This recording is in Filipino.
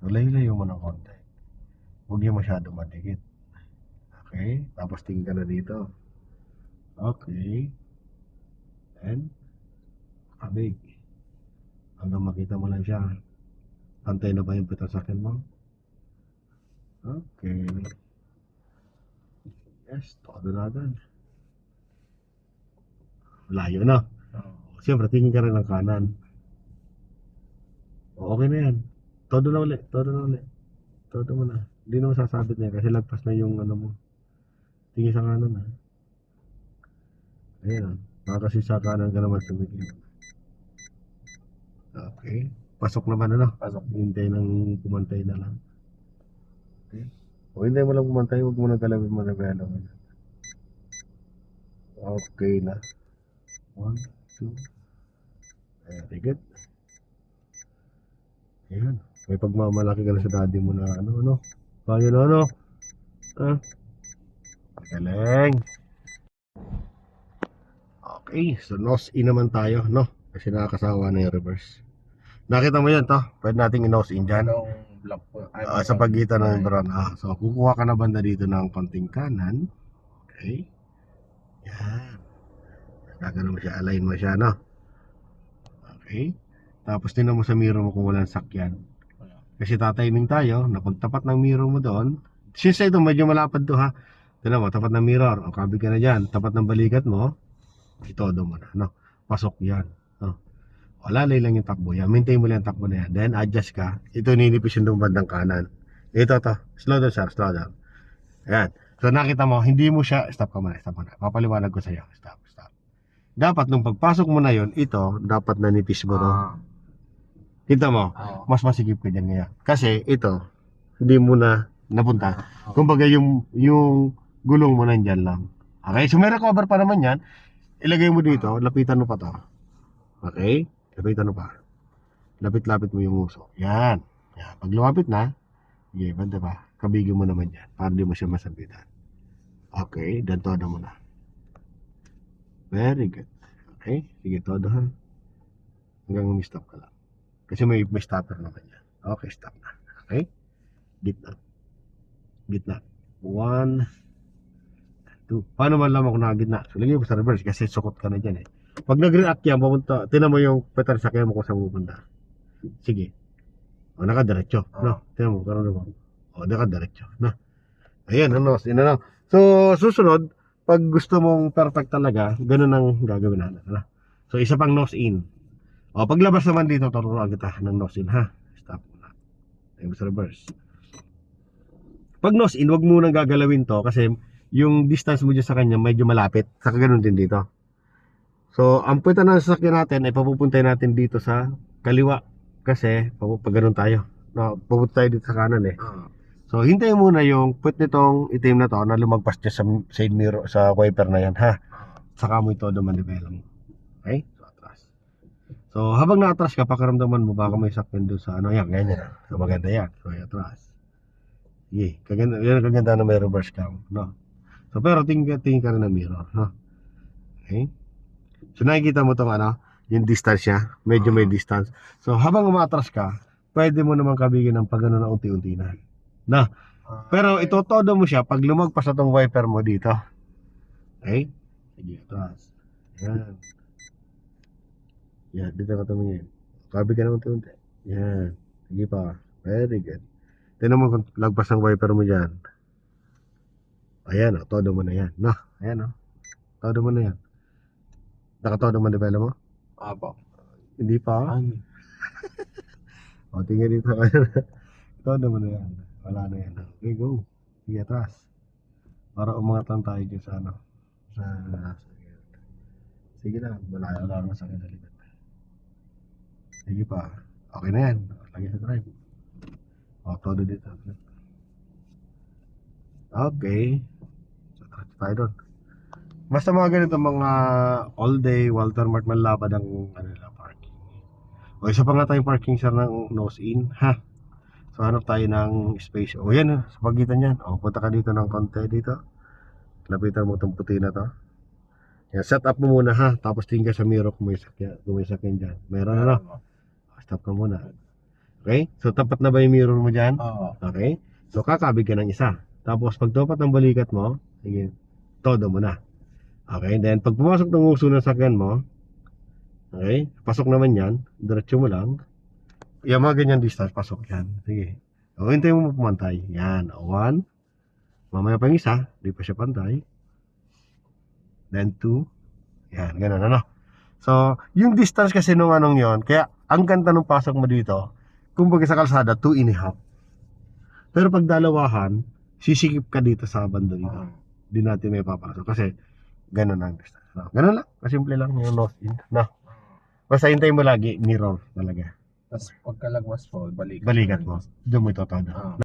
Layo-layo mo ng konti. Huwag yung masyado madikit. Okay? Tapos tingin ka na dito. Okay. And kabig. Hanggang makita mo lang siya. Pantay na ba yung pita sa akin mo? Okay. Yes, todo na agad. Layo na. Siyempre, tingin ka rin ng kanan. Okay na yan. Todo na uli. Todo na uli. Todo mo na. Hindi na masasabit na yan kasi lagpas na yung ano mo. Tingin sa kanan ha. Ayan. Baka kasi sa kanan ka naman sumigil. Okay. Pasok naman ano. Pasok. Hintay ng kumantay na lang. Okay. O hintay mo lang kumantay. Huwag mo nang galawin mo na gano'n. Okay na. 1, 2. Very good. Ayan. May pagmamalaki ka na sa daddy mo na ano. Kaya na ano. Ah. Galing. Okay. So nose in naman tayo. No? Kasi nakakasawa na yung reverse. Nakita mo yan to? Pwede nating i-nose in dyan. Anong block po? Sa pagitan ng brown. So kukuha ka na banda dito ng konting kanan. Okay. Yan. Gagano mo siya. Align mo siya, no? Okay. Tapos tingnan mo sa mirror mo kung walang sakyan. Kasi tatiming tayo, na pagtapat ng mirror mo doon, since ito medyo malapad to ha, tingnan mo, tapat ng mirror, o kabig ka na dyan, tapat ng balikat mo, itodo mo na, no? Pasok yan, no? Lalay lang yung takbo yan, maintain mo lang yung takbo na yan, then adjust ka, ito ninipis yung bandang kanan. Ito to, slow down sir, slow down. Ayan, so nakita mo, hindi mo siya, stop ka muna, papaliwanag ko sa'yo, stop. Dapat nung pagpasok mo na yon, ito, dapat nanipis mo to. Kita mo, mas masigip ka dyan ngayon. Kasi ito, hindi mo na napunta. Kumbaga yung gulong mo nandyan lang. Okay, so may recover pa naman yan. Ilagay mo dito, lapitan mo pa to. Okay, lapitan mo pa. Lapit-lapit mo yung uso. Yan. Yan. Pag lumapit na, sige, banda pa. Kabigyan mo naman yan, para di mo siya masabitan. Okay, then todo mo na. Very good. Okay, sige, todo ha. Hanggang umi-stop ka lang. Kasi may stopper naman yan. Okay, stop na. Okay? Gitna. 1, 2. Paano malaman kung nakagitna? So, lagyan mo sa reverse kasi sukot ka na dyan eh. Pag nag-react yan, pupunta, tinan mo yung petal sa kaya mo kung saan pupunta. Sige. O, nakadiretso. No? Tinan mo, karoon naman. O, nakadiretso. No? Ayan, ano, lang. So, susunod, pag gusto mong perfect talaga, ganun ang gagawin natin. Ano? So, isa pang nose in. O, paglabas naman dito, tuturuan kita ng nose in, ha? Stop na. Ayun sa reverse. Pag nose in, wag mo nang gagalawin to kasi yung distance mo dyan sa kanya medyo malapit. Saka ganun din dito. So, ang punta ng sasakyan natin ay papupuntay natin dito sa kaliwa. Kasi, pag ganun tayo. No, papunta tayo dito sa kanan eh. So, hintayin muna yung put nitong itim na to na lumagpas dyan sa side mirror, sa wiper na yan, ha? Saka mo ito dumanipel. Okay? So, atras. So, habang na-atras ka, pakaramdaman mo baka may sakyan doon sa ano, yan, ganyan. So, maganda yan. So, atras. Sige, kaganda, yan ang kaganda na may reverse cam, no? So, pero tingin ka rin ng mirror, no? Okay? So, nakikita mo itong ano, yung distance niya, medyo may distance. So, habang umatras ka, pwede mo naman kabigin ng pagano na unti-unti na. Na, pero itotodo mo siya pag lumagpas na tong wiper mo dito. Okay? Sige, atras. Yan. Yan, dito ka tumingin. Kabi ka na unti-unti. Yan. Sige pa. Very good. Tignan mo kung lagpas ng wiper mo dyan. Ayan o, todo mo na yan. No, ayan o. Todo mo na yan. Nakatodo mo na pala mo? Apo. Hindi pa. O, tingnan dito. Todo mo na yan. Wala na yan. Okay, go. Sige, atras. Para umangat lang tayo dyan sa ano. Sige na. Wala na sa akin sa likod. Sige pa. Okay na yan. Lagi sa drive. O, todo dito. Okay. So, tayo doon. Basta mga ganito, mga all day, Walter Mart, malapad ang ano nila, parking. O, isa pa nga tayong parking sir ng nose in, ha? So, hanap tayo ng space. O, yan, sa pagitan yan. O, punta ka dito ng konti dito. Lapitan mo itong puti na to. Yan, set up mo muna, ha? Tapos tingin ka sa mirror kung may sakyan dyan. Meron, ano? Stop ka muna. Okay? So, tapat na ba yung mirror mo dyan? Oo. Okay? So, kakabig ka ng isa. Tapos, pag tapat ng balikat mo, sige, todo mo na. Okay? Then, pag pumasok ng uso ng sakyan mo, okay? Pasok naman yan. Diretso mo lang. Yung mga ganyan distance, pasok yan. Sige. O, hintayin mo pumantay. Yan. O, 1. Mamaya pa yung isa. Di pa siya pantay. Then, 2. Yan. Ganun, ano? So, yung distance kasi nung anong yon, kaya ang ganda nung pasok mo dito, kumbaga sa kalsada, 2.5. Pero pag dalawahan, sisikip ka dito sa banda dito. Di natin may papasok kasi ganun ang distance. No? Ganun lang. Kasimple lang yung nose in. No? Basta hintayin mo lagi, mirror talaga. Tapos pagkalagwas mo, balikat Balikat mo. Doon mo ito todo. Oo.